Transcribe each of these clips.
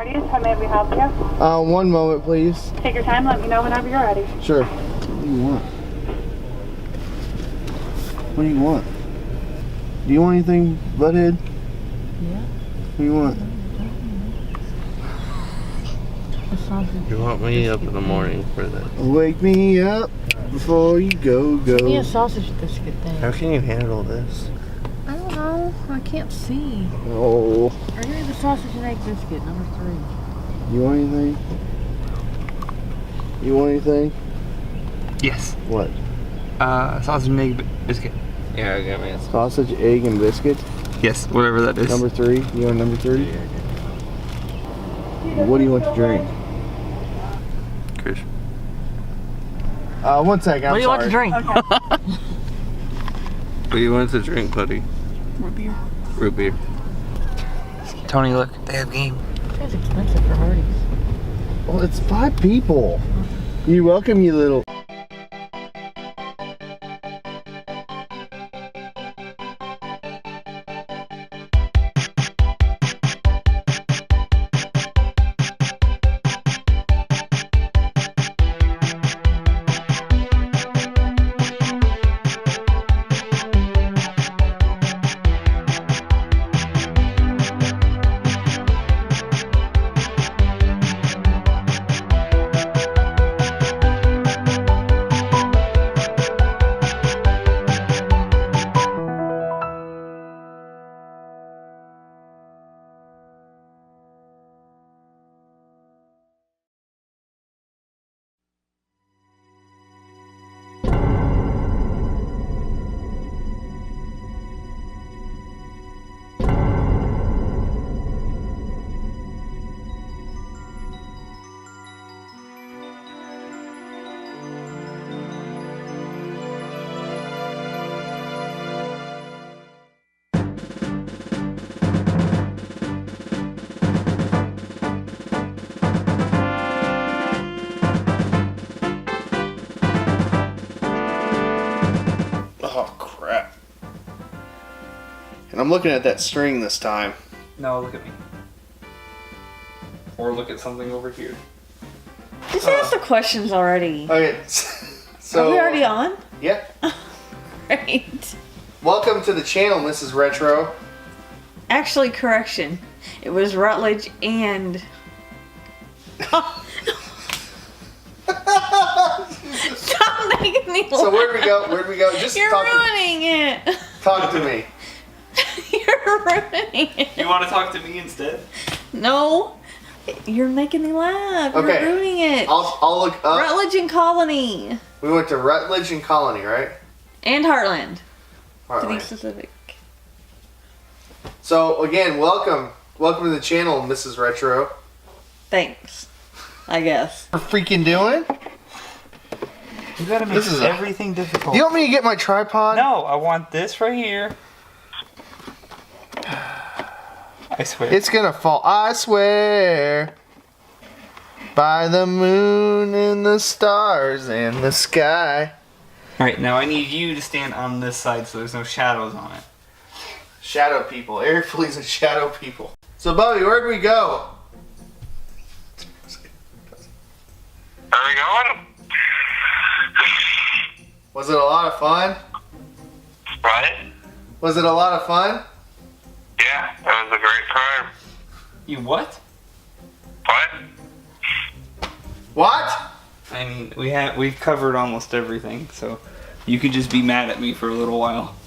Parties, how may we help you? One moment, please. Take your time, let me know whenever you're ready. Sure. What do you want? What do you want? Do you want anything, butthead? Yeah. What do you want? You want me up in the morning for this? Wake me up before you go. Give me a sausage biscuit thing. How can you handle this? I don't know. I can't see. Oh. Or give me the sausage and egg biscuit, number 3. You want anything? You want anything? Yes. What? Sausage and egg biscuit. Yeah, I got me a Sausage, egg, and biscuit? Yes, whatever that is. Number 3? You want number 3? What do you want to drink? Chris. 1 second, I'm What do you want to drink? Okay. What do you want to drink, buddy? Root beer. Root beer. Tony, look, they have game. That's expensive for Hardee's. Well, it's 5 people. You're welcome, you little... Oh, crap. And I'm looking at that string this time. No, look at me. Or look at something over here. Just ask the questions already. Okay, so... Are we already on? Yeah. Great. Welcome to the channel, Mrs. Retro. Actually, correction. It was Rutledge and... Stop making me laugh. So where'd we go? Where'd we go? Just You're talk ruining it. talk to me. You're ruining it. You want to talk to me instead? No. You're making me laugh. You're Okay. ruining it. I'll look up. Rutledge and Colony. We went to Rutledge and Colony, right? And Heartland. To be Heartland. specific. So again, welcome to the channel, Mrs. Retro. Thanks. I guess. What are freaking doing? You gotta make This is everything difficult. Do you want me to get my tripod? No, I want this right here. I swear. It's gonna fall. I swear. By the moon and the stars and the sky. Alright, now I need you to stand on this side so there's no shadows on it. Shadow people. Eric Flea's a shadow people. So, Bubby, where'd we go? Are we going? Was it a lot of fun? What? Was it a lot of fun? Yeah, that was a great time. You what? What? What? I mean, we've covered almost everything, so you could just be mad at me for a little while.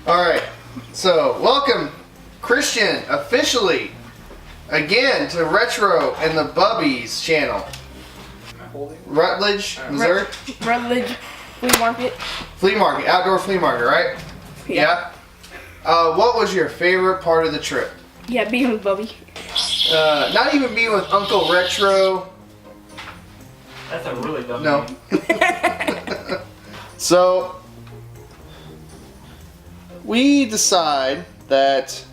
Alright, so welcome, Christian, officially, again, to Retro and the Bubbys channel. Rutledge, Missouri? Rutledge Flea Market. Flea market, outdoor flea market, right? Yeah. What was your favorite part of the trip? Yeah, being with Bubby. Not even being with Uncle Retro. That's a really dumb No. name. So, we decide that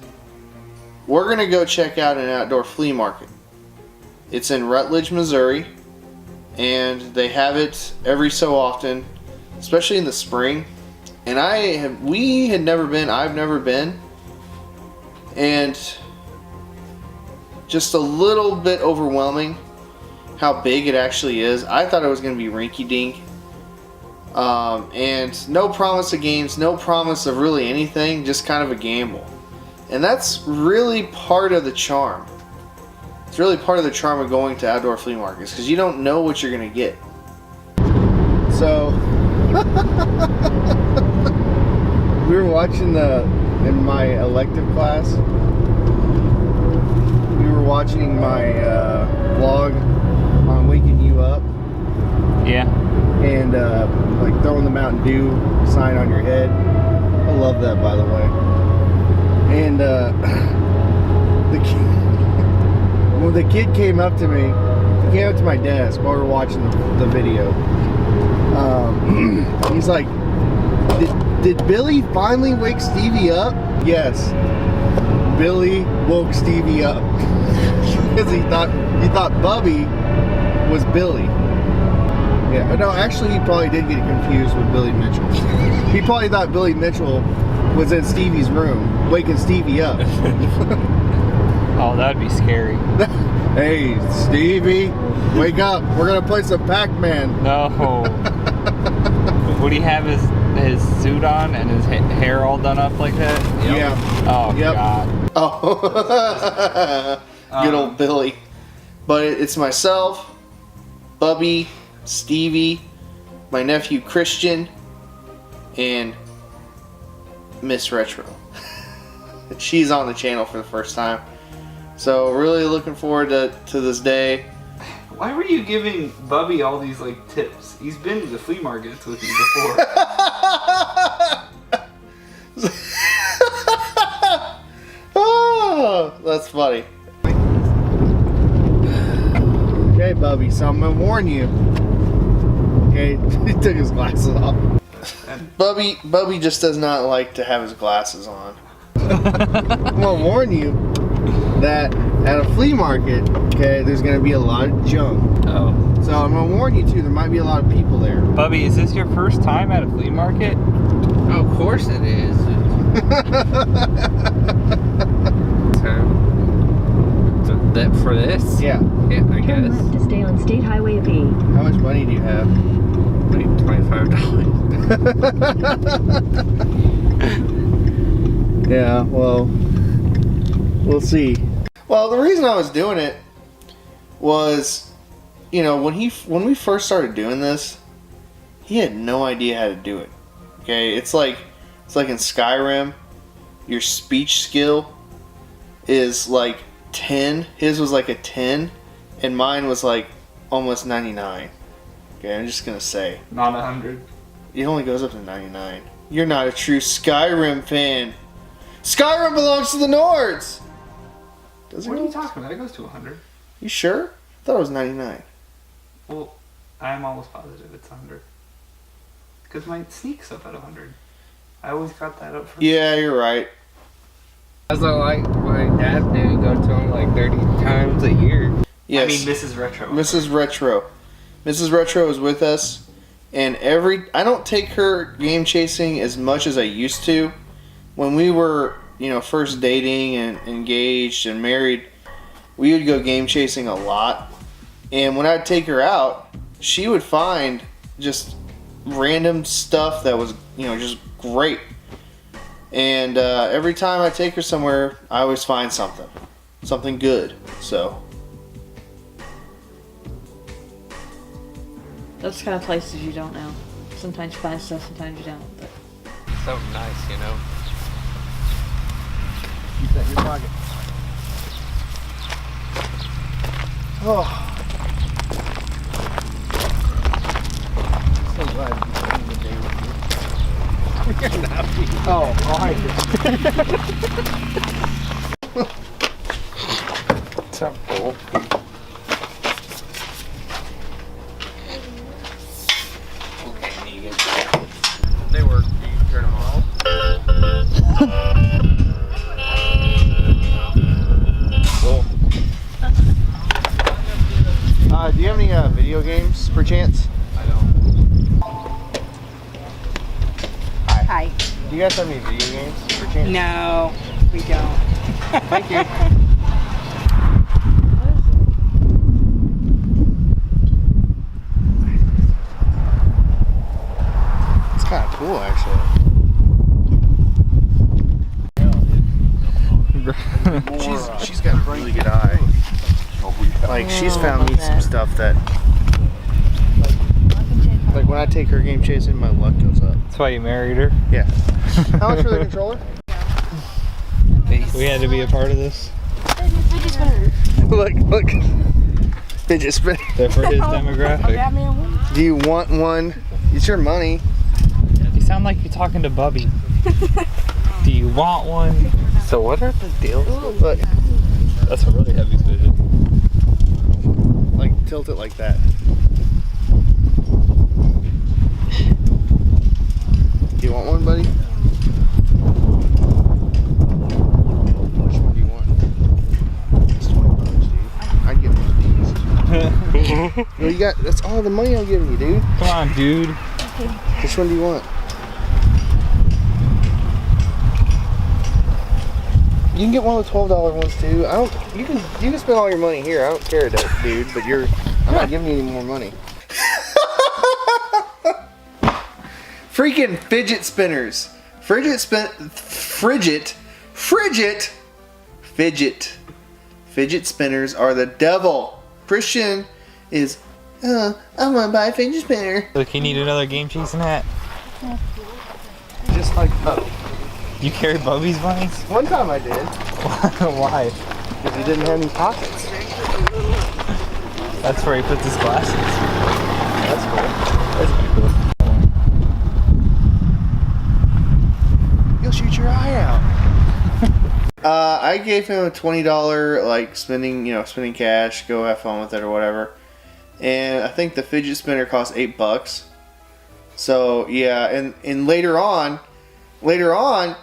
we're going to go check out an outdoor flea market. It's in Rutledge, Missouri, and they have it every so often, especially in the spring. And we had never been, I've never been, and just a little bit overwhelming how big it actually is. I thought it was going to be rinky-dink. And no promise of games, no promise of really anything, just kind of a gamble. And that's really part of the charm. It's really part of the charm of going to outdoor flea markets, because you don't know what you're going to get. So, we were watching in my elective class, we were watching my vlog on waking you up. Yeah. And like throwing the Mountain Dew sign on your head. I love that, by the way. And when the kid came up to me, he came up to my desk while we were watching the video. He's like, did Billy finally wake Stevie up? Yes, Billy woke Stevie up because he thought Bubby was Billy. Yeah, but no, actually he probably did get confused with Billy Mitchell. He probably thought Billy Mitchell was in Stevie's room, waking Stevie up. Oh, that'd be scary. Hey, Stevie, wake up. We're going to play some Pac-Man. No. Would he have his suit on and his hair all done up like that? Yep. Yeah. Oh, yep. God. Oh. Good old Billy. But it's myself, Bubby, Stevie, my nephew Christian, and Miss Retro. She's on the channel for the first time. So really looking forward to this day. Why were you giving Bubby all these like tips? He's been to the flea markets with you before. Oh, that's funny. Okay, Bubby, so I'm gonna warn you. Okay, he took his glasses off. Bubby just does not like to have his glasses on. I'm gonna warn you that at a flea market, okay, there's gonna be a lot of junk. Oh. So I'm gonna warn you too, there might be a lot of people there. Bubby, is this your first time at a flea market? Oh, of course it is. So that for this? Yeah. Yeah, I Turn guess. left to stay on State Highway B. How much money do you have? Like $25. Yeah, well, we'll see. Well, the reason I was doing it was, you know, when we first started doing this, he had no idea how to do it. Okay, it's like in Skyrim, your speech skill is like 10. His was like a 10, and mine was like almost 99. Okay, I'm just gonna say. Not 100. It only goes up to 99. You're not a true Skyrim fan. Skyrim belongs to the Nords! Does it What are go? you talking about? It goes to 100. You sure? I thought it was 99. Well, I'm almost positive it's 100. Because mine sneaks up at 100. I always got that up for Yeah, you're right. That's not like my dad did go to him like 30 times a year. Yes. I mean, Mrs. Retro. Mrs. Retro. Mrs. Retro is with us, and I don't take her game chasing as much as I used to. When we were, you know, first dating and engaged and married, we would go game chasing a lot. And when I'd take her out, she would find just random stuff that was, you know, just great. And every time I take her somewhere, I always find something good. So Those kind of places you don't know. Sometimes you find stuff, sometimes you don't. But Something nice, you know. keep that in your pocket. Oh. So glad to be spending the day with you. You're not being... Oh, hi. What's up, Bull? They work. You can turn them off. Cool. Do you have any video games, perchance? I don't. Hi. Do you guys have any video games, perchance? No, we don't. Thank you. cool, actually. She's got a really good eye. Like, she's found me some stuff that, like, when I take her game chasing, my luck goes up. That's why you married her? Yeah. How much for the controller? We had to be a part of this. Look. Fidget spinner. They're for his demographic. Do you want one? It's your money. You sound like you're talking to Bubby. Do you want one? So what are the deals? Look, That's a really heavy fidget. like, tilt it like that. Do you want one, buddy? Which one do you want? It's $20, dude. I'd give one of these. Well, you got, that's all the money I'm giving you, dude. Come on, dude. Which one do you want? You can get one of the $12 ones too. I don't. You can spend all your money here. I don't care, dude. But I'm not giving you any more money. Freaking fidget spinners. Fidget spinners are the devil. Christian is. I want to buy a fidget spinner. Look, you need another game chasing hat. Just like You carry Bubby's vines? one time I did. Why? Because he didn't have any pockets. That's where he puts his glasses. That's cool. That's pretty cool. You'll shoot your eye out. I gave him a $20 like spending cash, go have fun with it or whatever. And I think the fidget spinner cost $8. So yeah, and later on,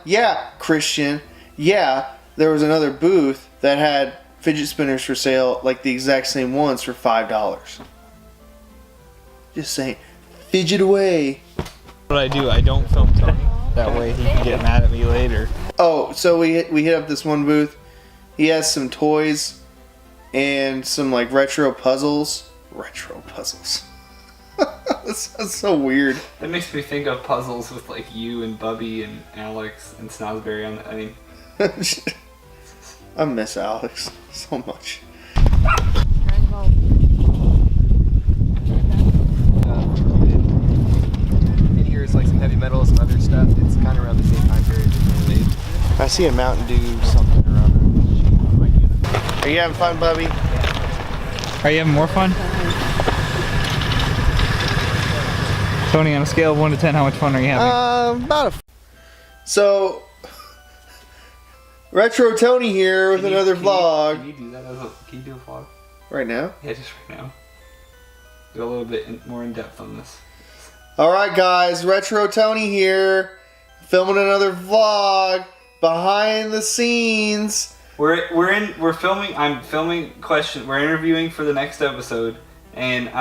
yeah, Christian, yeah, there was another booth that had fidget spinners for sale, like the exact same ones for $5. Just saying, fidget away. What I do, I don't film Tony. That way he can get mad at me later. Oh, so we hit up this one booth. He has some toys and some like retro puzzles. That's so weird. That makes me think of puzzles with like you and Bubby and Alex and Snosberry on the, I mean. I miss Alex so much. In here is like some heavy metal, some other stuff. It's kind of around the same time period. I see a Mountain Dew something around it. Are you having fun, Bubby? Are you having more fun? Tony, on a scale of 1 to 10, how much fun are you having? About a. So, Retro Tony here with another vlog. Can you do that can you do a vlog? Right now? Yeah, just right now. Go a little bit more in depth on this. Alright guys, Retro Tony here. Filming another vlog. Behind the scenes. We're filming. I'm filming question. We're interviewing for the next episode, and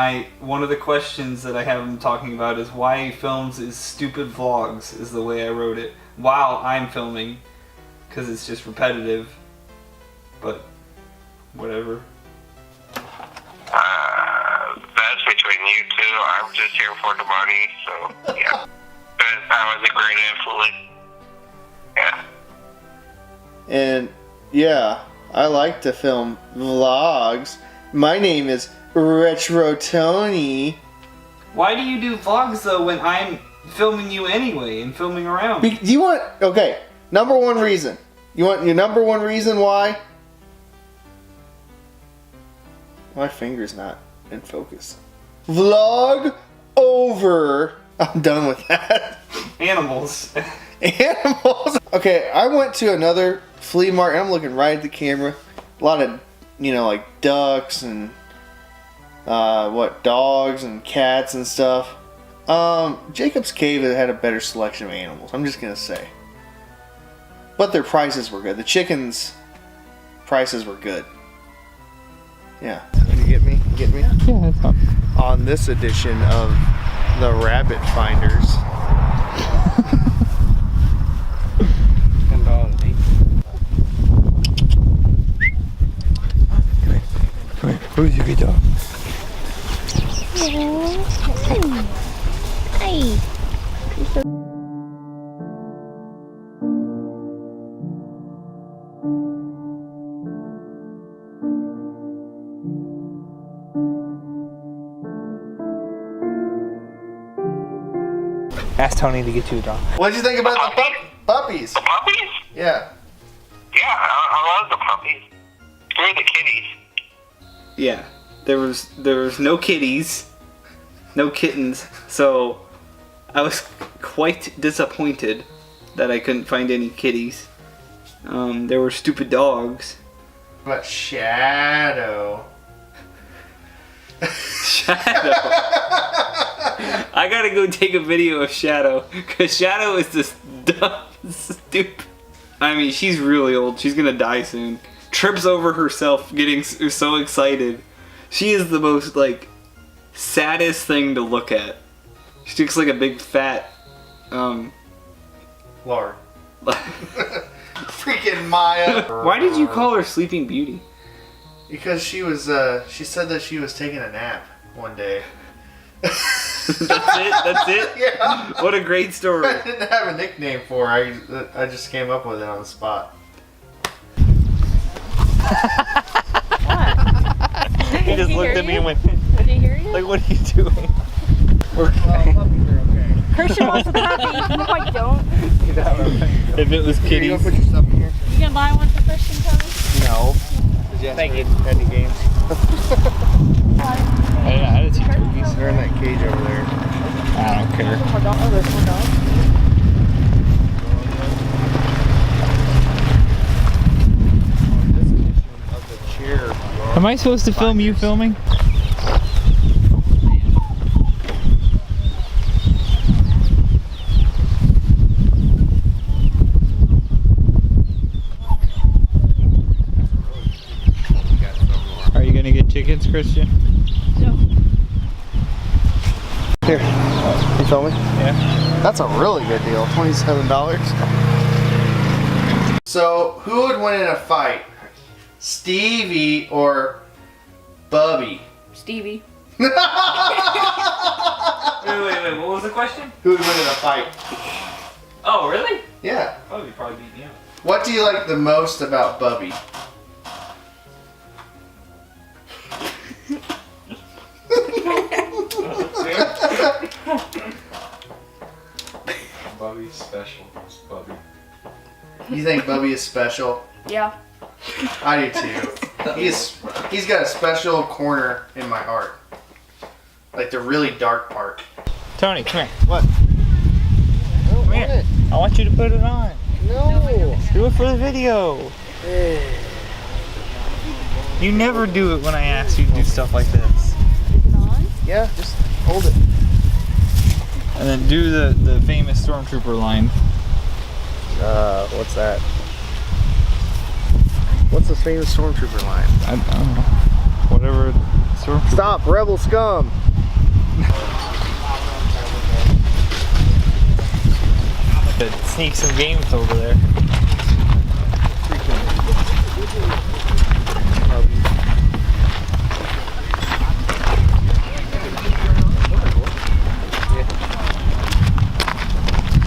one of the questions that I have him talking about is why he films his stupid vlogs. Is the way I wrote it while I'm filming, because it's just repetitive. But whatever. That's between you two. I'm just here for the money, so yeah. But I was a great influence. Yeah. And yeah, I like to film vlogs. My name is Retro Tony. Why do you do vlogs though when I'm filming you anyway and filming around? Do you want, okay, number one reason. You want your number one reason why? My finger's not in focus. Vlog over. I'm done with that. Animals. Animals. Okay, I went to another flea market. I'm looking right at the camera. A lot of, like ducks and dogs and cats and stuff. Jacob's Cave had a better selection of animals. I'm just gonna say. But their prices were good. The chickens' prices were good. Yeah. You get me? You get me? Yeah, that's fine. On this edition of the Rabbit Finders. Come here. Who's your good dog? Hi. Ask Tony to get you a dog. What did you think about the puppies? The puppies? Yeah. Yeah, I love the puppies. Where are the kitties? Yeah, there was no kitties, no kittens, so I was quite disappointed that I couldn't find any kitties. There were stupid dogs. But Shadow. Shadow. I gotta go take a video of Shadow, because Shadow is this dumb, stupid. I mean, she's really old. She's gonna die soon. Trips over herself, getting so excited. She is the most, like, saddest thing to look at. She looks like a big fat, Lord. Freaking Maya. Why did you call her Sleeping Beauty? Because she was, she said that she was taking a nap one day. That's it? That's it? Yeah. What a great story. I didn't have a nickname for her. I just came up with it on the spot. He just looked at me and went, Did he hear you? like, what are you doing? Christian wants a puppy. No, I don't. If it was kitties. You gonna buy one for Christian, Tony? No. Thank you. Any games? I had to see turkeys. They're in that cage over there. I don't care. More dog. Oh, there's more dogs. Am I supposed to film you filming? Are you gonna get chickens, Christian? No. Here. You filming? Yeah. That's a really good deal. $27. So, who would win in a fight? Stevie or Bubby? Stevie. Wait, what was the question? Who would win in a fight? Oh, really? Yeah. Probably beat me up. What do you like the most about Bubby? Bubby's special. It's Bubby. You think Bubby is special? Yeah. I do too. He's got a special corner in my heart. Like the really dark part. Tony, come here. What? Come here. I want you to put it on. No. Do it for the video. You never do it when I ask you to do stuff like this. Is it on? Yeah, just hold it. And then do the famous Stormtrooper line. What's that? What's the famous Stormtrooper line? I don't know. Whatever Stormtrooper. Stop, rebel scum. Sneak some games over there.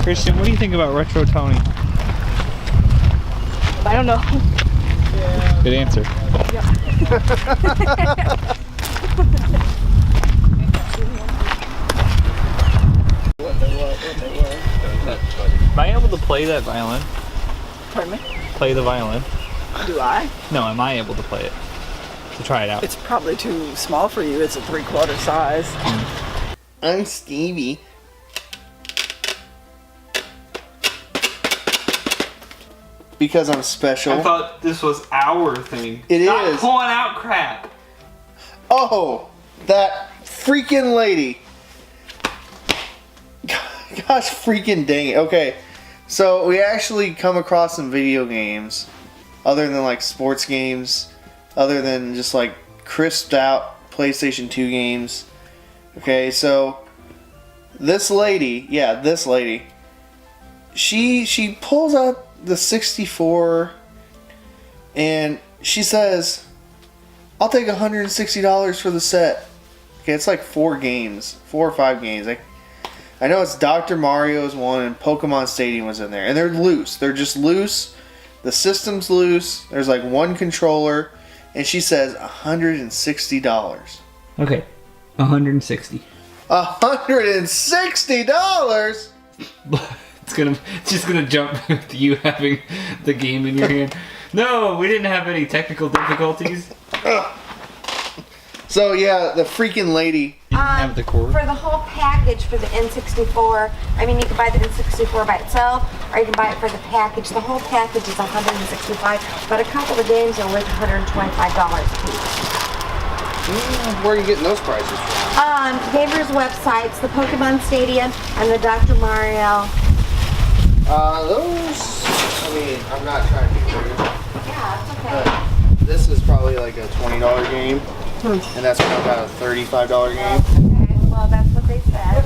Christian, what do you think about Retro Tony? I don't know. Good answer. Am I able to play that violin? Pardon me? Play the violin? Do I? No, am I able to play it? To try it out. It's probably too small for you. It's a 3/4 size. I'm Stevie. Because I'm special. I thought this was our thing. It Stop is. pulling out crap. Oh, that freaking lady. Gosh freaking dang it. Okay, so we actually come across some video games, other than like sports games, other than just like crisped out PlayStation 2 games. Okay, so this lady, she pulls out the 64 and she says, I'll take $160 for the set. Okay, it's like 4 or 5 games. I know it's Dr. Mario's one and Pokemon Stadium was in there. And they're loose. They're just loose. The system's loose. There's like one controller. And she says $160. Okay, 160. $160? It's just gonna jump with you having the game in your hand. No, we didn't have any technical difficulties. So yeah, the freaking lady. Have the cord. For the whole package for the N64, I mean, you can buy the N64 by itself, or you can buy it for the package. The whole package is $165, but a couple of games are worth $125 each. Where are you getting those prices from? Gamers' websites, the Pokemon Stadium, and the Dr. Mario. Those. I mean, I'm not trying to be rude. Yeah, it's okay. But this is probably like a $20 game, and that's about a $35 game. Okay, well, that's what they said.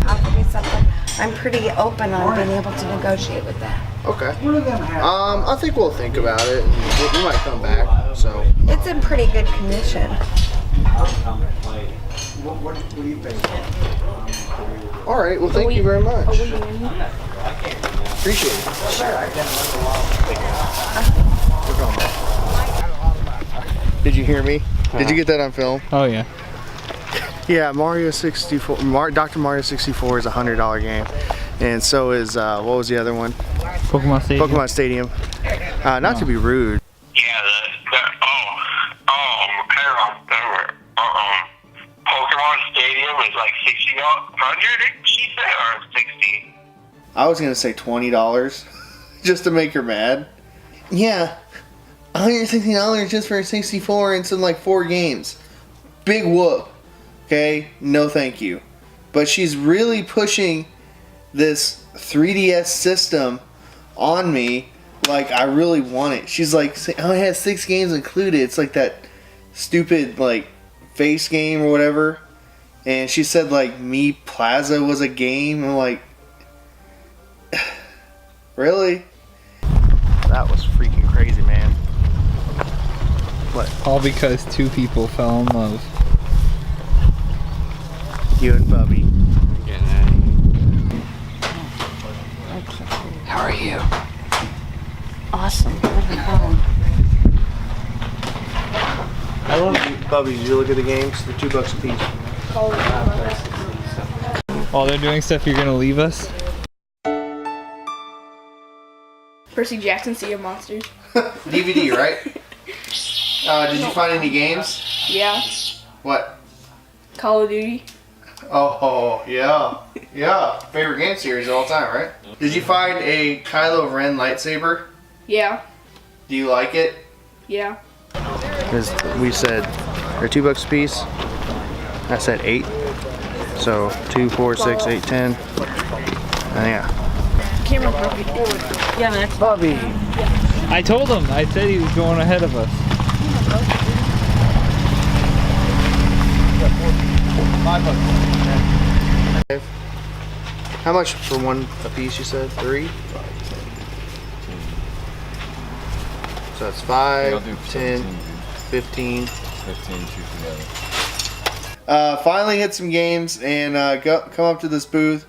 I'll give you something. I'm pretty open on being able to negotiate with that. Okay. I think we'll think about it. And we might come back. So. It's in pretty good condition. What do you think? All right. Well, thank you very much. Appreciate it. We're going back. Did you hear me? Did you get that on film? Oh yeah. Yeah, Mario 64. Dr. Mario 64 is a $100 game, and so is what was the other one? Pokemon Stadium. Pokemon Stadium. Not to be rude. Yeah, Pokemon Stadium is like $60, she said, or 60. I was gonna say $20, just to make her mad. Yeah, $160 just for a 64 and some like 4 games. Big whoop. Okay, no thank you. But she's really pushing this 3DS system on me like I really want it. She's like, oh, it has 6 games included. It's like that stupid like face game or whatever. And she said like Me Plaza was a game. I'm like, really? That was freaking crazy, man. What? All because 2 people fell in love. You and Bubby. How are you? Awesome. I love you. Bubby, did you look at the games? They're $2 a piece. While they're doing stuff, you're gonna leave us? Percy Jackson, Sea of Monsters. DVD, right? Did you find any games? Yeah. What? Call of Duty. Oh, yeah. Yeah. Favorite game series of all time, right? Did you find a Kylo Ren lightsaber? Yeah. Do you like it? Yeah. Because we said they're $2 a piece. I said 8. So 2, 4, 6, 8, 10. Yeah. Camera perfect. Yeah, that's Bubby. I told him. I said he was going ahead of us. How much for one a piece, you said? 3? So that's 5, 10, 15. 15, 2 together. Finally hit some games and come up to this booth.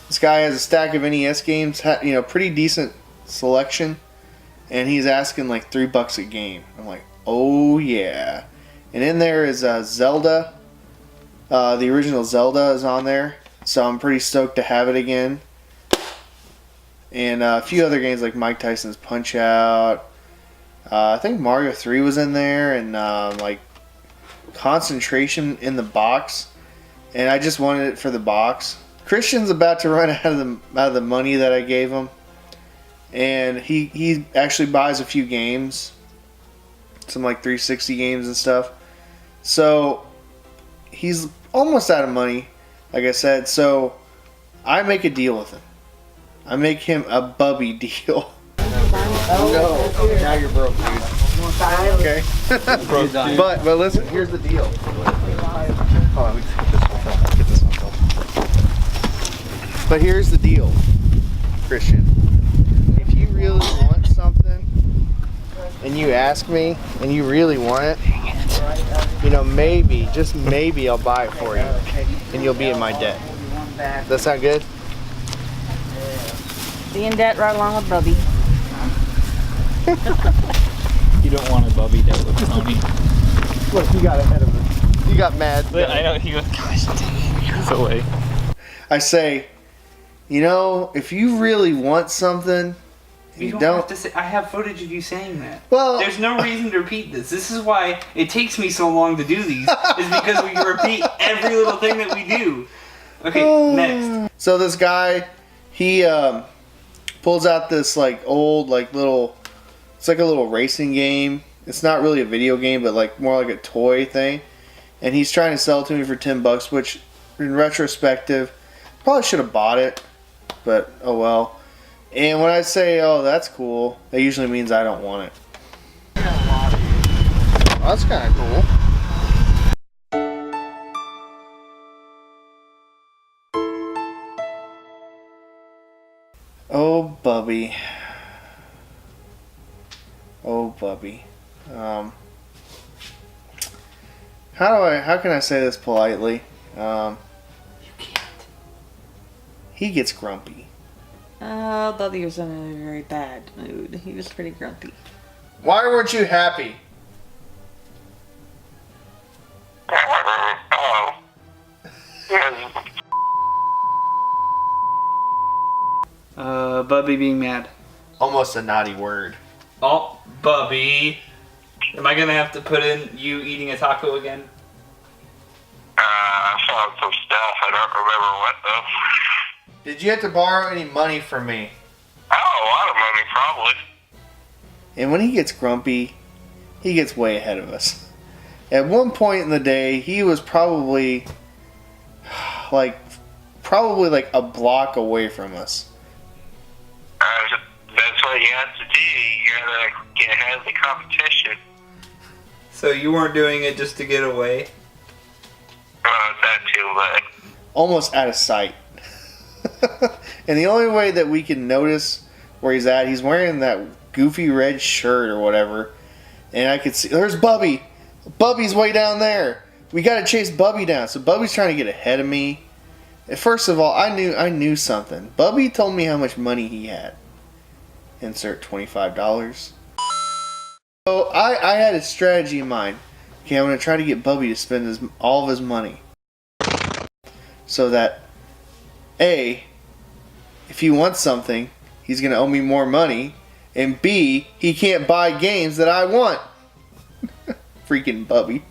This guy has a stack of NES games, pretty decent selection, and he's asking like $3 a game. I'm like, oh yeah. And in there is Zelda. The original Zelda is on there, so I'm pretty stoked to have it again. And a few other games like Mike Tyson's Punch Out. I think Mario 3 was in there, and like Concentration in the box. And I just wanted it for the box. Christian's about to run out of the money that I gave him, and he actually buys a few games, some like 360 games and stuff. So he's almost out of money, like I said. So I make a deal with him. I make him a Bubby deal. No, now you're broke, dude. Okay. but listen, here's the deal. Hold on, we can get this on film. But here's the deal, Christian. If you really want something, and you ask me, and you really want it, maybe, just maybe, I'll buy it for you, and you'll be in my debt. Does that sound good? be in debt right along with Bubby. You don't want a Bubby debt with Tony. Look, you got ahead of him. You got mad. I know, he goes, gosh dang it, he goes away. I say, You know, if you really want something, You you don't have to say. I have footage of you saying that. Well, There's no reason to repeat this. This is why it takes me so long to do these. Is because we repeat every little thing that we do. Okay, next. So this guy, he pulls out this like old like little. It's like a little racing game. It's not really a video game, but like more like a toy thing. And he's trying to sell it to me for $10, which, in retrospective, probably should have bought it. But oh well. And when I say, oh, that's cool, that usually means I don't want it. Oh, that's kind of cool. Oh, Bubby. Oh, Bubby. How can I say this politely? You can't. He gets grumpy. Bubby was in a very bad mood. He was pretty grumpy. Why weren't you happy? Oh. Yes. Bubby being mad. Almost a naughty word. Oh, Bubby. Am I gonna have to put in you eating a taco again? I found some stuff. I don't remember what though. Did you have to borrow any money from me? Oh, a lot of money, probably. And when he gets grumpy, he gets way ahead of us. At one point in the day, he was probably like a block away from us. That's what you have to do. You gotta get ahead of the competition. So you weren't doing it just to get away? That too, but Almost out of sight. And the only way that we can notice where he's at, he's wearing that goofy red shirt or whatever. And I could see, there's Bubby. Bubby's way down there. We gotta chase Bubby down. So Bubby's trying to get ahead of me. And first of all, I knew something. Bubby told me how much money he had. Insert $25. So I had a strategy in mind. Okay, I'm gonna try to get Bubby to spend all of his money. So that A, if he wants something, he's going to owe me more money. And B, he can't buy games that I want. Freaking Bubby.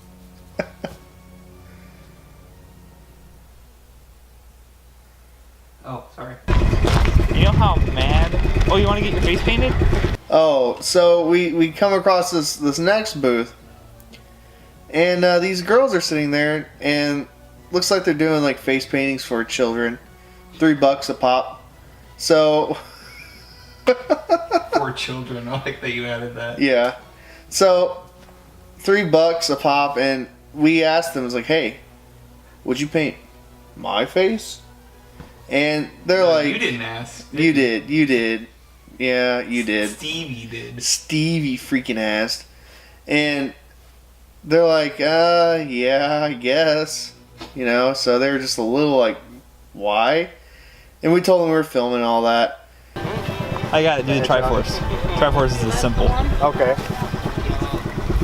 Oh, sorry. You know how mad? Oh, you want to get your face painted? Oh, so we come across this next booth. And these girls are sitting there and looks like they're doing like face paintings for children. $3 a pop. So For children, I like that you added that. yeah. So $3 a pop, and we asked them, it's like, hey, would you paint my face? And they're No, like, you didn't ask. You did. Yeah, you did. Stevie did. Stevie freaking asked. And they're like, yeah, I guess. You know, so they were just a little like, why? And we told them we were filming all that. I got it. Do the Triforce. Triforce is simple. Okay.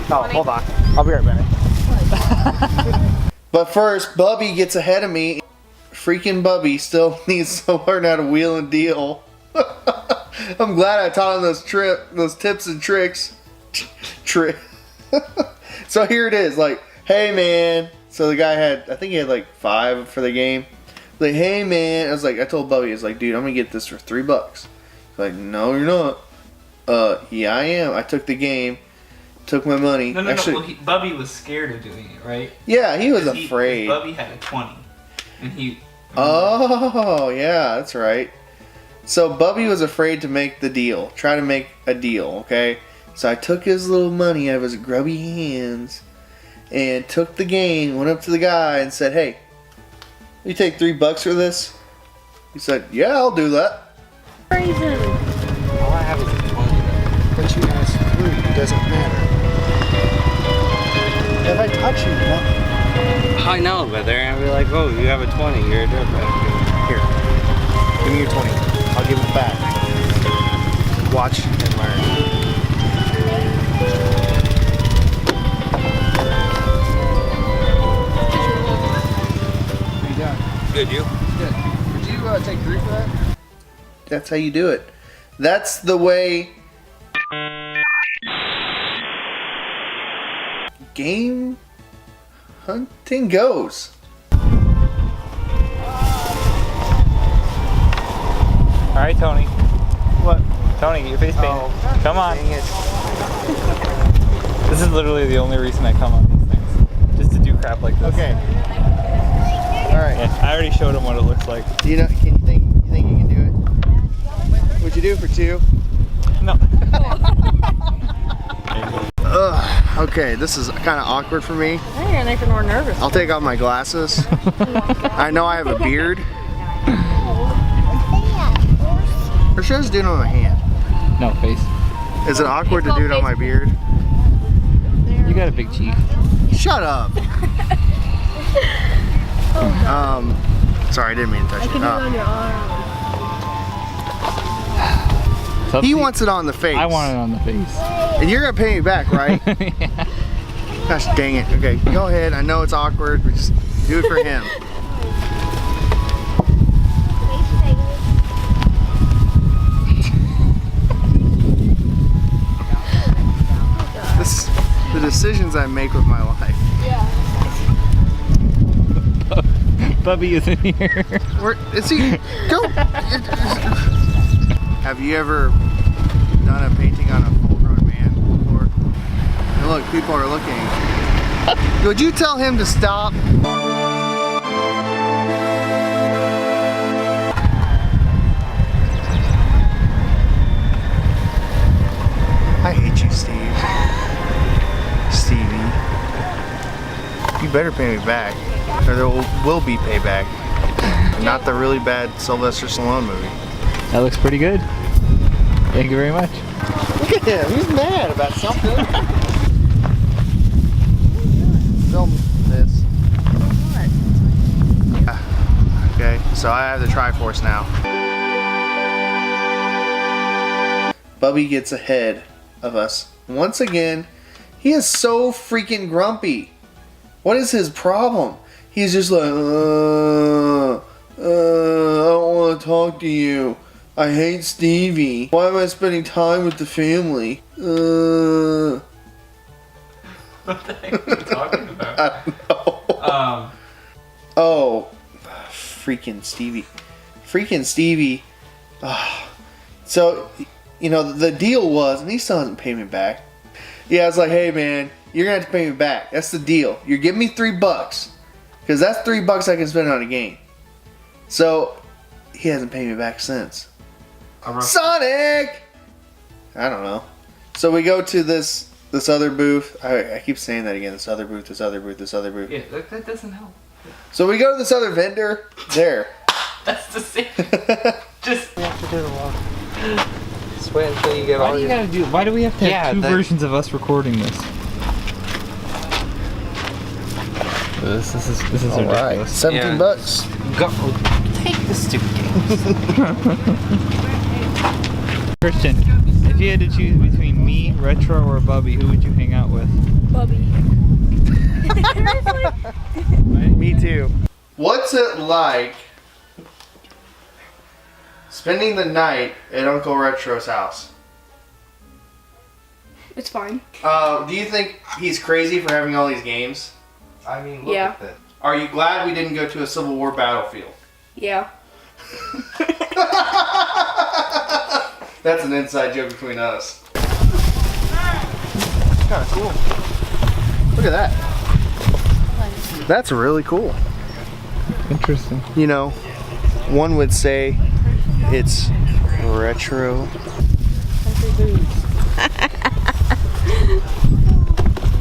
Oh, hold on. I'll be right back. But first, Bubby gets ahead of me. Freaking Bubby still needs to learn how to wheel and deal. I'm glad I taught him those tips and tricks. So here it is, like, hey man. So the guy I think he had like 5 for the game. Like, hey man, I told Bubby, I was like, dude, I'm gonna get this for $3. He's like, no, you're not. Yeah, I am. I took the game, took my money. No. Actually, Well, Bubby was scared of doing it, right? yeah, he was afraid. Bubby had a 20, and he. Oh, yeah, that's right. So Bubby was afraid to make the deal. Try to make a deal, okay? So I took his little money out of his grubby hands and took the game, went up to the guy and said, hey, you take $3 for this? He said, yeah, I'll do that. Praise him. All I have is a 20. But you asked 3. It doesn't matter. If I touch you, nothing. I know, but they're gonna be like, oh, you have a 20, you're a dirtbag. Here. Give me your 20. I'll give it back. Watch and learn. Good, you? Good. Would you take 3 for that? that's how you do it. That's the way game hunting goes. All right, Tony. What? Tony, get your face painted. Oh, come on. dang it. This is literally the only reason I come on these things. Just to do crap like this. Okay. Alright. Yeah, I already showed him what it looks like. You know, you think you can do it? What'd you do for 2? No. Ugh, okay, this is kind of awkward for me. I think you're making more nervous. I'll take off my glasses. I know I have a beard. Or should I just do it on my hand? No, face. Is it awkward to do it on my beard? You got a big cheek. Shut up. Sorry, I didn't mean to touch it. He wants it on the face. I want it on the face. And you're gonna pay me back, right? Yeah. Gosh dang it. Okay, go ahead. I know it's awkward, but just do it for him. This, the decisions I make with my life. Bubby is in here. Where is he? Go. Have you ever done a painting on a full-grown man before? And look, people are looking. Would you tell him to stop? I hate you, Steve. Stevie. You better pay me back, or there will be payback. Not the really bad Sylvester Stallone movie. That looks pretty good. Thank you very much. Look at him, he's mad about something. Film this. Okay, so I have the Triforce now. Bubby gets ahead of us. Once again, he is so freaking grumpy. What is his problem? He's just like, I don't want to talk to you. I hate Stevie. Why am I spending time with the family? What the heck are you talking about? I don't know. Oh, freaking Stevie. Freaking Stevie. So, you know, the deal was, and he still hasn't paid me back. Yeah, I was like, hey man, you're gonna have to pay me back. That's the deal. You're giving me $3. Because that's $3 I can spend on a game. So, he hasn't paid me back since. Sonic! I don't know. So we go to this other booth. I keep saying that again. This other booth, this other booth, this other booth. Yeah, that doesn't help. So we go to this other vendor. There. That's the same. Just. You have to do the walk. Just wait until you get all your... Why do we have to have two versions of us recording this? This is All right. ridiculous. $17. Go. Take the stupid games. Christian, if you had to choose between me, Retro, or Bubby, who would you hang out with? Bubby. Me too. What's it like spending the night at Uncle Retro's house? It's fine. Do you think he's crazy for having all these games? I mean, look Yeah. at that. Are you glad we didn't go to a Civil War battlefield? Yeah. That's an inside joke between us. Kind of cool. Look at that. That's really cool. Interesting. You know, one would say it's retro.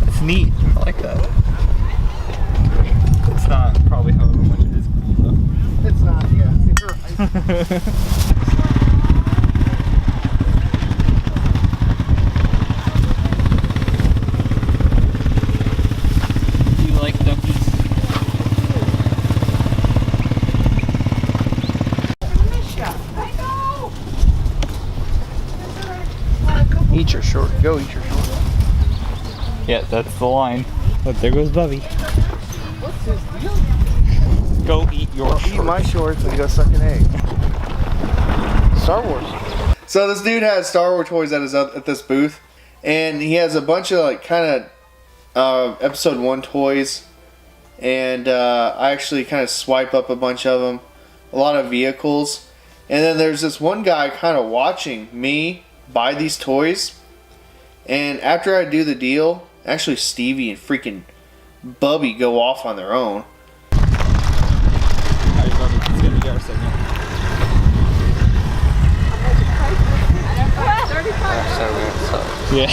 It's neat. I like that. It's not probably however much it is cool though. It's not, yeah. It's right. You like duckies? Eat your short. Go eat your short. Yeah, that's the line. But there goes Bubby. What's his deal? Go eat your shorts. Eat my shorts and go suck an egg. Star Wars. So this dude has Star Wars toys at this booth, and he has a bunch of like kind of Episode 1 toys, and I actually kind of swipe up a bunch of them, a lot of vehicles, and then there's this one guy kind of watching me buy these toys, and after I do the deal, actually Stevie and freaking Bubby go off on their own. Alright, Bubby, it's gonna be our signal. Yeah.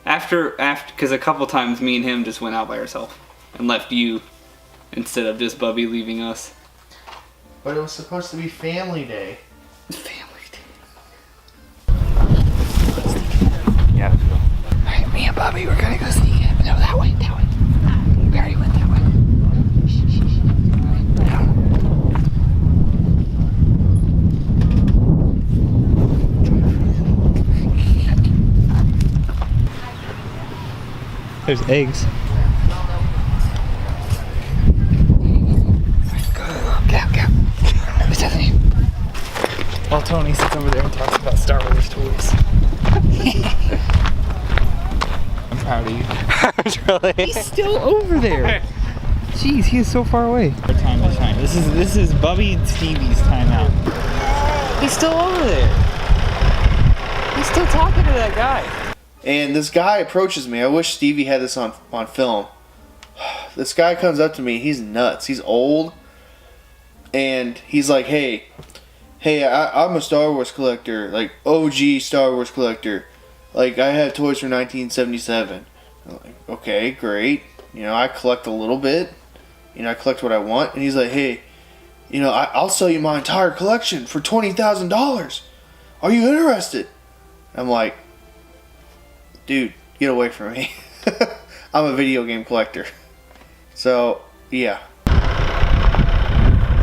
After, because a couple times me and him just went out by ourselves and left you instead of just Bubby leaving us. But it was supposed to be family day. Family day. Yeah, let's go. Alright, me and Bubby, we're gonna go sneak it. No, that way, that way. We already went that way. There's eggs. Go, get out, get out. Who's that name? While Tony sits over there and talks about Star Wars toys. I'm proud of you. Really? He's still over there. Jeez, he is so far away. Our time to shine. This is Bubby and Stevie's timeout. He's still over there. He's still talking to that guy. And this guy approaches me. I wish Stevie had this on film. This guy comes up to me. He's nuts. He's old. And he's like, hey, I'm a Star Wars collector. Like, OG Star Wars collector. Like, I have toys from 1977. I'm like, okay, great. You know, I collect a little bit. You know, I collect what I want. And he's like, hey, you know, I'll sell you my entire collection for $20,000. Are you interested? I'm like, dude, get away from me. I'm a video game collector. So, yeah.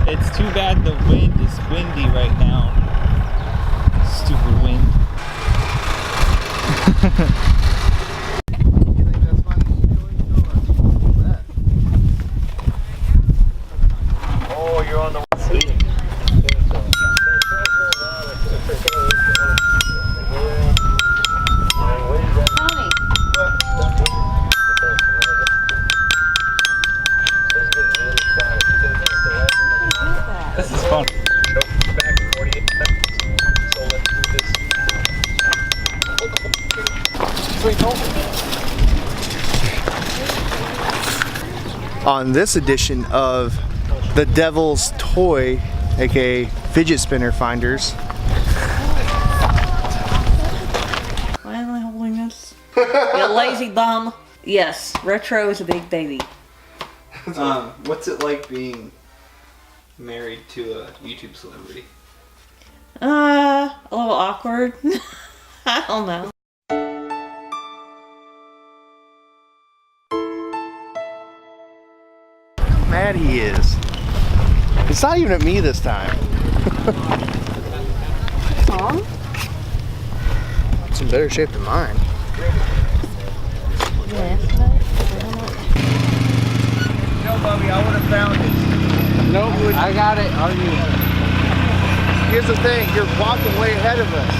It's too bad the wind is windy right now. Stupid wind. Oh, you're on the This is fun. On this edition of the Devil's Toy, aka Fidget Spinner Finders. Why am I holding this? You lazy bum. Yes, retro is a big baby. What's it like being married to a YouTube celebrity? A little awkward. I don't know. Mad he is. It's not even at me this time. Tom? It's in better shape than mine. No, Bubby, I would have found it. Nope. I got it. Are you? Here's the thing, you're walking way ahead of us.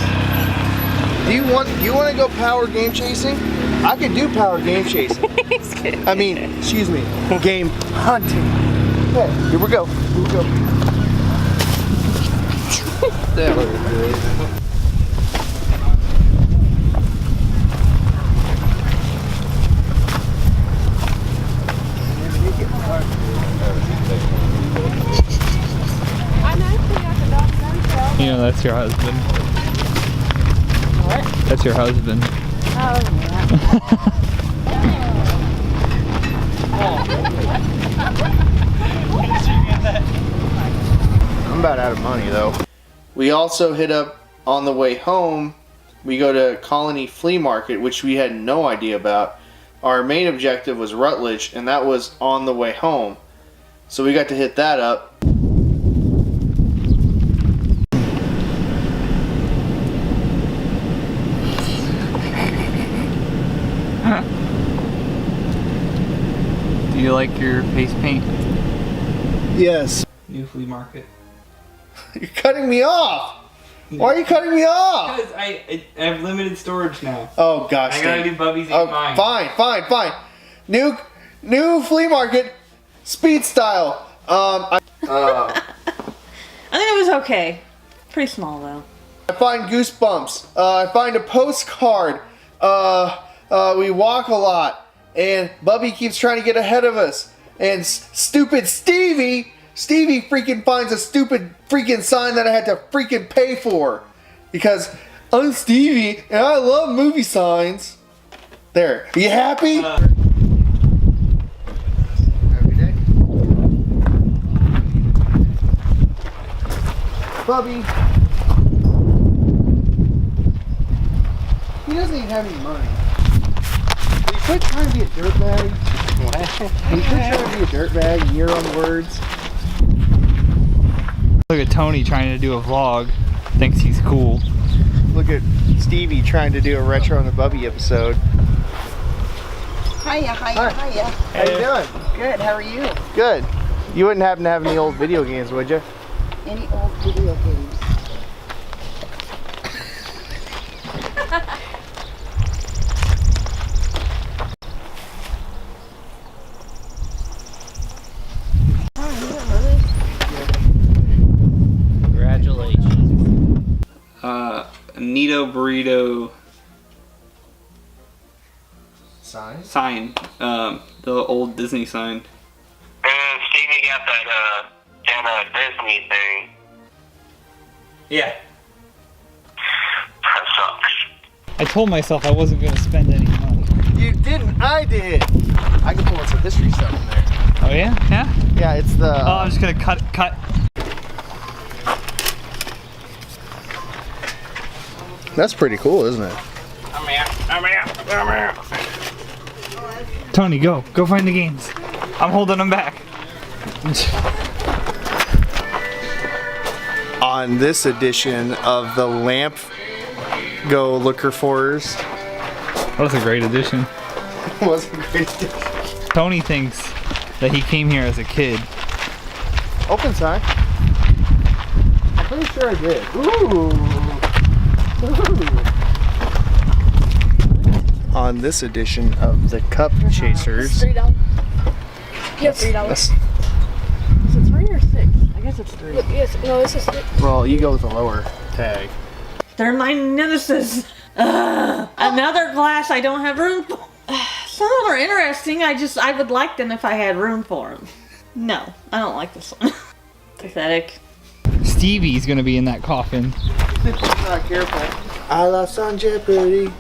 Do you want to go power game chasing? I could do power game chasing. I mean, excuse me, game hunting. Okay, here we go. Here we go. That was good. You know, that's your husband. What? That's your husband. Oh, yeah. I'm about out of money though. We also hit up on the way home. We go to Colony Flea Market, which we had no idea about. Our main objective was Rutledge, and that was on the way home. So we got to hit that up. Do you like your face paint? Yes. New flea market. You're cutting me off. Why are you cutting me off? Because I have limited storage now. Oh gosh. I gotta Steve. do Bubbies Oh, eat mine. fine. New flea market, speed style. I think it was okay. Pretty small though. I find goosebumps. I find a postcard. We walk a lot, and Bubby keeps trying to get ahead of us. And stupid Stevie freaking finds a stupid freaking sign that I had to freaking pay for because I'm Stevie and I love movie signs. There, are you happy? Bubby. He doesn't even have any money. Will you quit trying to be a dirtbag? What? Will you quit trying to be a dirtbag in your own words? Look at Tony trying to do a vlog. Thinks he's cool. Look at Stevie trying to do a retro on the Bubby episode. Hiya. How you doing? Good, how are you? Good. You wouldn't happen to have any old video games, would you? Any old video games? Congratulations. Nito burrito Sign? the old Disney sign. And Stevie got that Anna Disney thing. Yeah. That sucks. I told myself I wasn't going to spend any money. You didn't. I did. I can pull in some history stuff in there. Oh yeah? Yeah? Yeah, it's the. Oh, I'm just going to cut. That's pretty cool, isn't it? I'm here. Tony, go find the games. I'm holding them back. On this edition of the Lamp Go Looker Fors. That was a great addition. Was a great edition. Tony thinks that he came here as a kid. Open sign. I'm pretty sure I did. Ooh. On this edition of the Cup Chasers. $3. Yes, $3. Is it 3 or 6? I guess it's 3. Yes, no, this is 6. Well, you go with the lower tag. They're my nemesis. Another glass I don't have room for. Some of them are interesting. I would like them if I had room for them. No, I don't like this one. Pathetic. Stevie's gonna be in that coffin. Not careful. I lost on Jeopardy,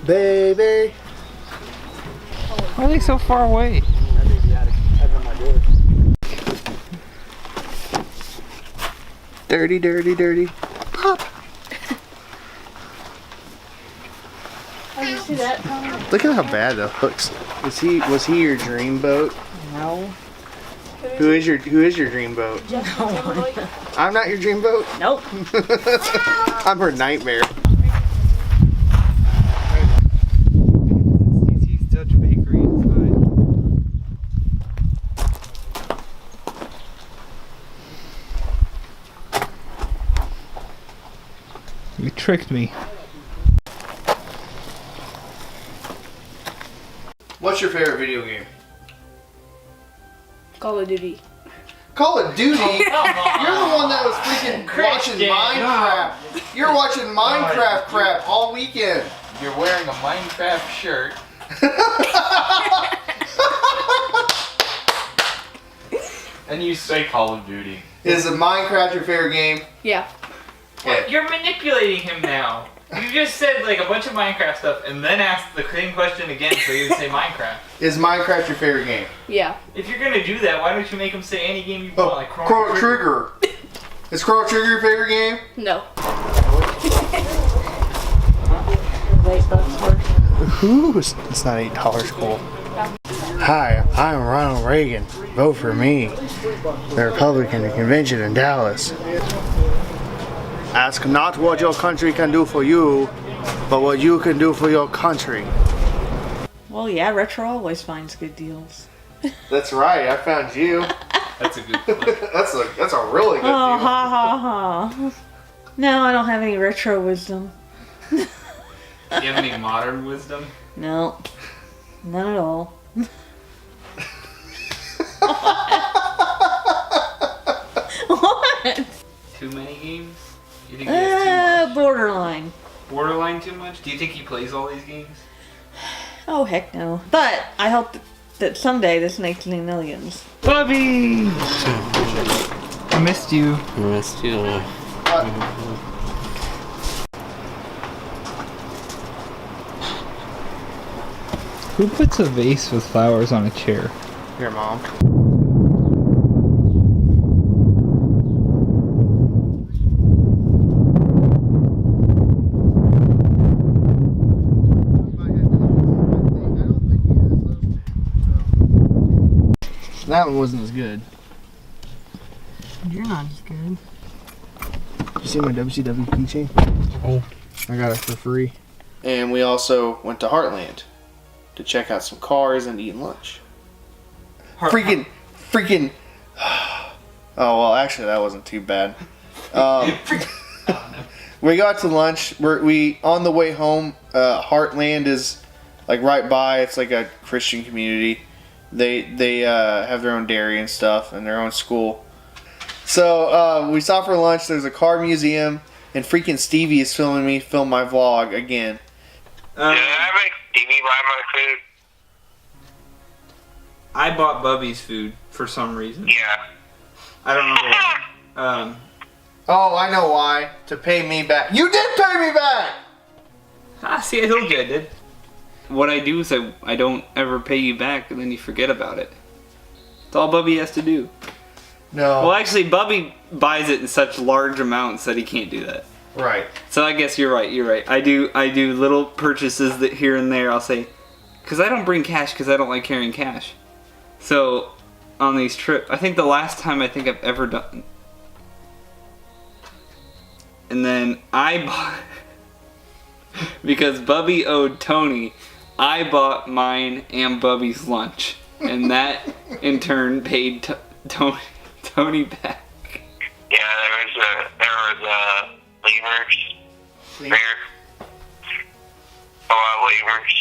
baby. Why are they so far away? Dirty. Pop. Oh, you see that, Tommy? Look at how bad that looks. Was he your dream boat? No. Who is your dream boat? I'm not your dream boat. Nope. I'm her nightmare. He's Dutch Bakery inside. You tricked me. What's your favorite video game? Call of Duty. Call of Duty? You're the one that was freaking watching Minecraft. You're watching Minecraft crap all weekend. You're wearing a Minecraft shirt. And you say Call of Duty. Is Minecraft your favorite game? Yeah. Okay. You're manipulating him now. You just said like a bunch of Minecraft stuff and then asked the same question again so you would say Minecraft. Is Minecraft your favorite game? Yeah. If you're gonna do that, why don't you make him say any game you want, like Chrono Trigger. Is Chrono Trigger your favorite game? No. Ooh, it's not $8 cool. Hi, I'm Ronald Reagan. Vote for me, the Republican convention in Dallas. Ask not what your country can do for you, but what you can do for your country. Well, yeah, Retro always finds good deals. That's right, I found you. That's a good clip. That's a really good Oh, deal. ha ha ha. No, I don't have any retro wisdom. Do you have any modern wisdom? No. None at all. What? Too many games? You think he has too much? Borderline. Borderline too much? Do you think he plays all these games? Oh, heck no. But I hope that someday this makes me millions. Bubby! I missed you. I missed you. Who puts a vase with flowers on a chair? Your mom. That one wasn't as good. You're not as good. You see my WCW keychain? Oh. I got it for free. And we also went to Heartland to check out some cars and eat lunch. Freaking. Oh, well, actually, that wasn't too bad. We got to lunch. We on the way home. Heartland is like right by. It's like a Christian community. They have their own dairy and stuff and their own school. So we stopped for lunch. There's a car museum, and freaking Stevie is filming me film my vlog again. Did I make Stevie buy my food? I bought Bubbys food for some reason. Yeah. I don't know why. Oh, I know why. To pay me back. You did pay me back! See, I told you I did. What I do is I don't ever pay you back, and then you forget about it. That's all Bubby has to do. No. Well, actually, Bubby buys it in such large amounts that he can't do that. Right. So I guess you're right. I do little purchases that here and there. I'll say, because I don't bring cash because I don't like carrying cash. So on these trips, I think the last time I've ever done, and then I bought because Bubby owed Tony. I bought mine and Bubby's lunch, and that in turn paid Tony back. Yeah, there was lemurs there. A lot of lemurs.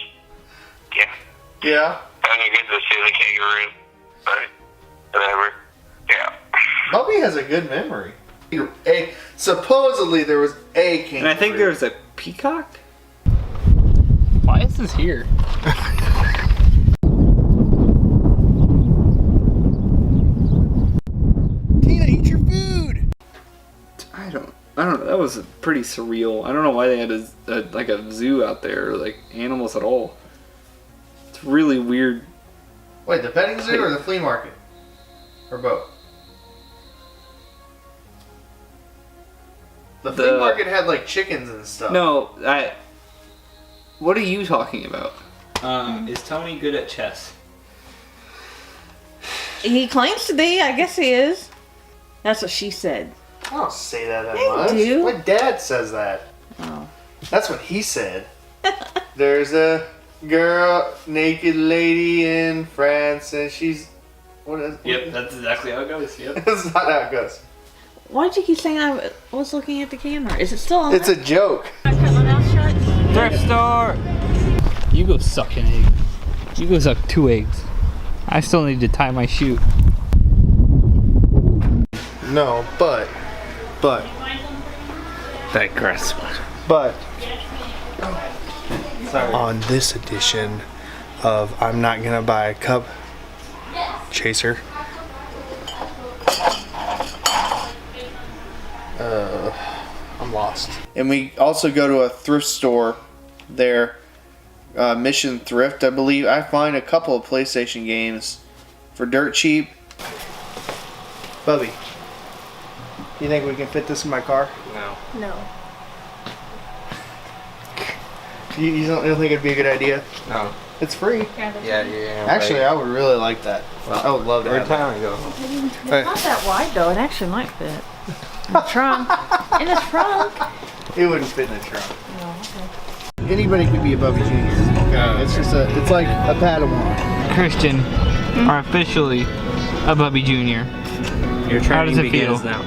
Yeah. Yeah. I didn't get to see the kangaroo, but whatever. Yeah. Bubby has a good memory. Supposedly there was a kangaroo. And I think there was a peacock. Why is this here? Tina, eat your food. I don't know. That was pretty surreal. I don't know why they had like a zoo out there, or like animals at all. It's really weird. Wait, the petting zoo or the flea market? Or both? The flea market had like chickens and stuff. No, what are you talking about? Is Tony good at chess? He claims to be. I guess he is. That's what she said. I don't say that You much. do. My dad says that. Oh. That's what he said. There's a girl, naked lady in France, and she's... What is... Yep, that's exactly how it goes. Yep. That's not how it goes. Why'd you keep saying I was looking at the camera? Is it still on? It's a joke. I cut my mouth shut. Thrift store! You go suck an egg. You go suck 2 eggs. I still need to tie my shoe. No, but... Digress. But... Sorry. On this edition of I'm Not Gonna Buy a Cup Chaser. I'm lost. And we also go to a thrift store there, Mission Thrift, I believe. I find a couple of PlayStation games for dirt cheap. Bubby, you think we can fit this in my car? No. No. You don't think it'd be a good idea? No. It's free. Yeah. Actually, I would really like that. I would love to Where'd have that. Tyler go? It's not that wide though. It actually might fit. In the trunk. In the trunk. It wouldn't fit in the trunk. Oh, okay. Anybody could be a Bubby Jr. Okay, it's like a Padawan. Christian are officially a Bubby Jr. Your How does training it feel? begins now.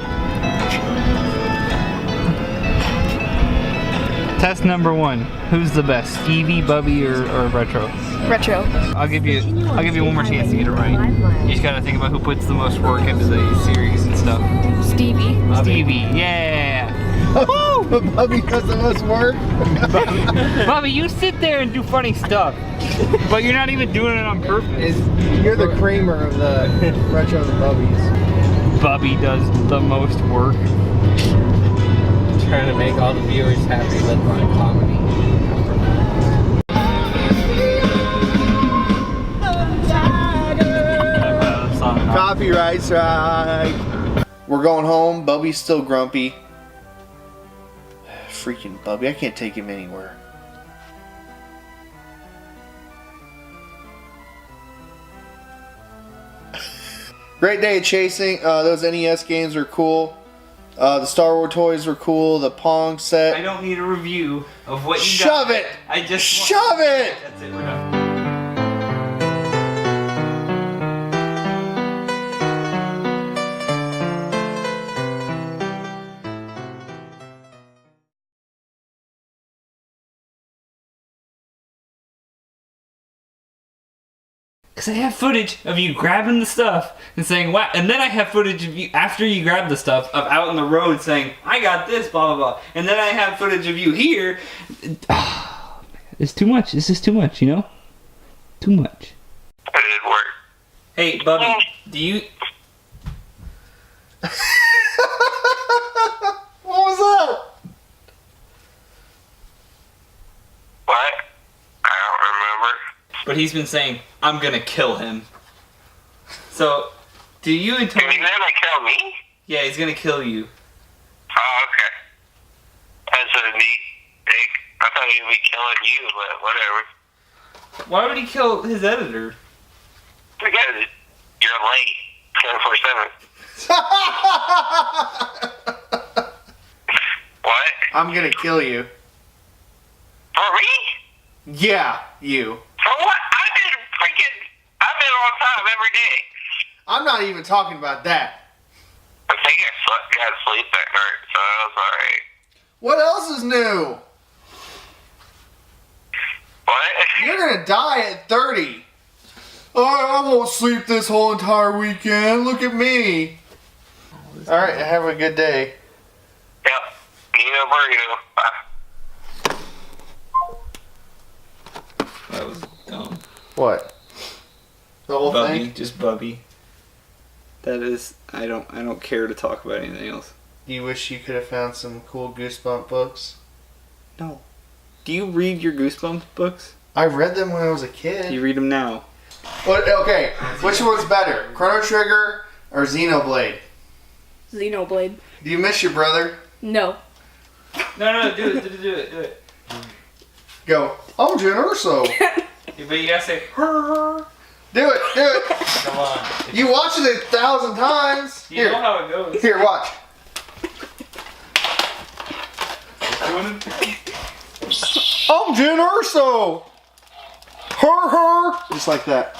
Test number 1. Who's the best, Stevie, Bubby, or Retro? Retro. I'll give you one more chance to get it right. You just gotta think about who puts the most work into the series and stuff. Stevie. Stevie, yeah. But Bubby does the most work. Bubby, you sit there and do funny stuff, but you're not even doing it on purpose. You're the creamer of the Retro and Bubbies. Bubby does the most work. Trying to make all the viewers happy with my comedy. Copyright strike. We're going home. Bubby's still grumpy. Freaking Bubby. I can't take him anywhere. Great day of chasing. Those NES games were cool. The Star Wars toys were cool. The Pong set. I don't need a review of what you Shove got. it! I just Shove it! That's it. We're done. Because I have footage of you grabbing the stuff and saying, wow. And then I have footage of you after you grab the stuff of out on the road saying, I got this, blah, blah, blah. And then I have footage of you here. It's too much. This is too much, you know? Too much. It did work. Hey, Bubby, do you... What was that? What? I don't remember. But he's been saying, I'm gonna kill him. So, do you and Tony... He's gonna kill me? Yeah, he's gonna kill you. Oh, okay. That's a neat thing. I thought he'd be killing you, but whatever. Why would he kill his editor? Because you're late. 24/7. What? I'm gonna kill you. For me? Yeah, you. For what? I've been on time every day. I'm not even talking about that. I think I got sleep that night, so I was alright. What else is new? What? You're gonna die at 30. I won't sleep this whole entire weekend. Look at me. Alright, have a good day. Yep. Nino Burrito. Bye. That was dumb. What? The whole Bubby, thing? just Bubby. That is, I don't care to talk about anything else. Do you wish you could have found some cool Goosebump books? No. Do you read your Goosebumps books? I read them when I was a Do kid. you read them now? What? Okay, which one's better, Chrono Trigger or Xenoblade? Xenoblade. Do you miss your brother? No. No, do it. Go. I'm Jen Urso. But you gotta say, "Her." Do it. Come on. You watched it 1,000 times. You know how it goes. Here, watch. I'm Jen Urso. Her. Just like that.